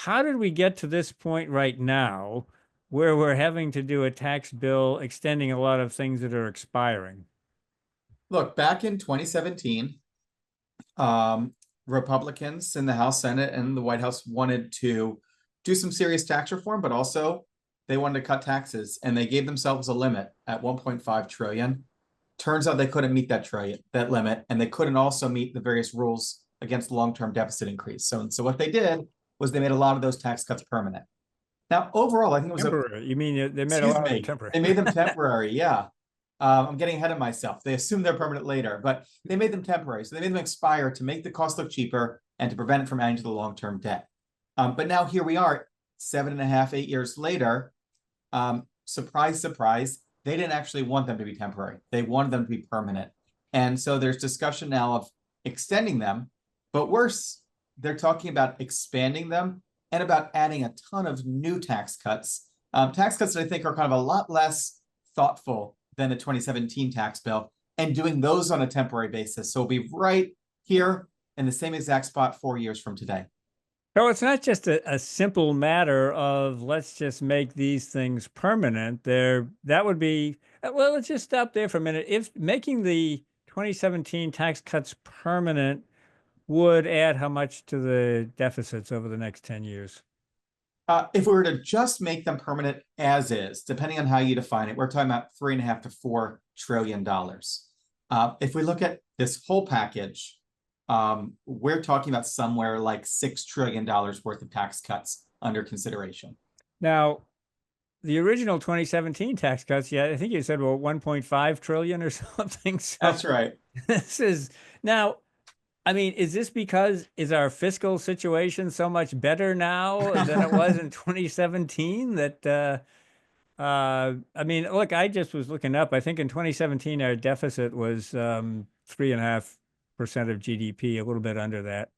how did we get to this point right now where we're having to do a tax bill extending a lot of things that are expiring? Look, back in 2017, um, Republicans in the House, Senate, and the White House wanted to do some serious tax reform, but also they wanted to cut taxes, and they gave themselves a limit at 1.5 trillion. Turns out they couldn't meet that limit, and they couldn't also meet the various rules against the long-term deficit increase. So what they did was they made a lot of those tax cuts permanent. Now, overall, I think it was a Temporary. You mean they made a excuse lot of them me, temporary? they made them temporary. Yeah. I'm getting ahead of myself. They assume they're permanent later, but they made them temporary. So they made them expire to make the cost look cheaper and to prevent it from adding to the long-term debt. But now here we are, 7.5, 8 years later. Surprise, surprise, they didn't actually want them to be temporary. They wanted them to be permanent. And so there's discussion now of extending them, but worse, they're talking about expanding them and about adding a ton of new tax cuts. Tax cuts that I think are kind of a lot less thoughtful than the 2017 tax bill, and doing those on a temporary basis. So we'll be right here in the same exact spot 4 years from today. So it's not just a simple matter of let's just make these things permanent. That would be, well, let's just stop there for a minute. If making the 2017 tax cuts permanent would add how much to the deficits over the next 10 years? If we were to just make them permanent as is, depending on how you define it, we're talking about $3.5 to $4 trillion. If we look at this whole package, we're talking about somewhere like $6 trillion worth of tax cuts under consideration. Now, the original 2017 tax cuts, yeah, I think you said, well, 1.5 trillion or something. So That's right. this is now, I mean, is this because is our fiscal situation so much better now than it was in 2017 that I mean, look, I just was looking up. I think in 2017 our deficit was 3.5% of GDP, a little bit under that.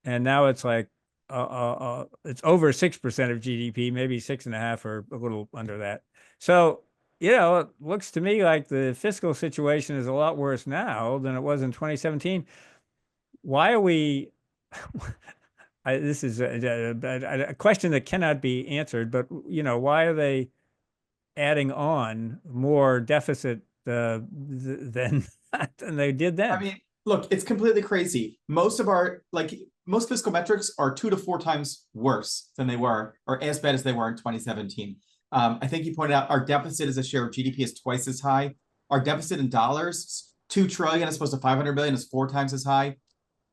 And now it's like it's over 6% of GDP, maybe 6.5 or a little under that. So, it looks to me like the fiscal situation is a lot worse now than it was in 2017. Why are we? This is a question that cannot be answered, but why are they adding on more deficit than than they did then? I mean, look, it's completely crazy. Most fiscal metrics are 2 to 4 times worse than they were, or as bad as they were in 2017. I think you pointed out our deficit as a share of GDP is twice as high. Our deficit in dollars, 2 trillion as opposed to 500 billion, is 4 times as high.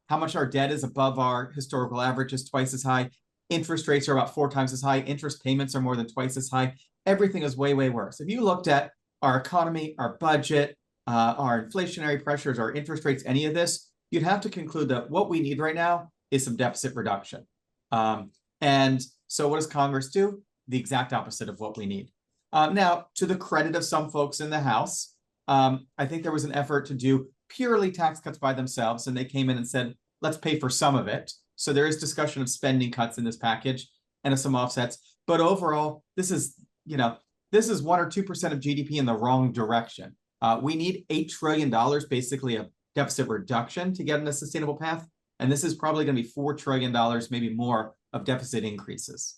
How much our debt is above our historical average is twice as high. Interest rates are about 4 times as high. Interest payments are more than twice as high. Everything is way, way worse. If you looked at our economy, our budget, our inflationary pressures, our interest rates, any of this, you'd have to conclude that what we need right now is some deficit reduction. And so what does Congress do? The exact opposite of what we need. Now, to the credit of some folks in the House, I think there was an effort to do purely tax cuts by themselves, and they came in and said, let's pay for some of it. So there is discussion of spending cuts in this package and of some offsets. But overall, this is 1 or 2% of GDP in the wrong direction. We need $8 trillion, basically a deficit reduction to get on a sustainable path. And this is probably going to be $4 trillion, maybe more, of deficit increases.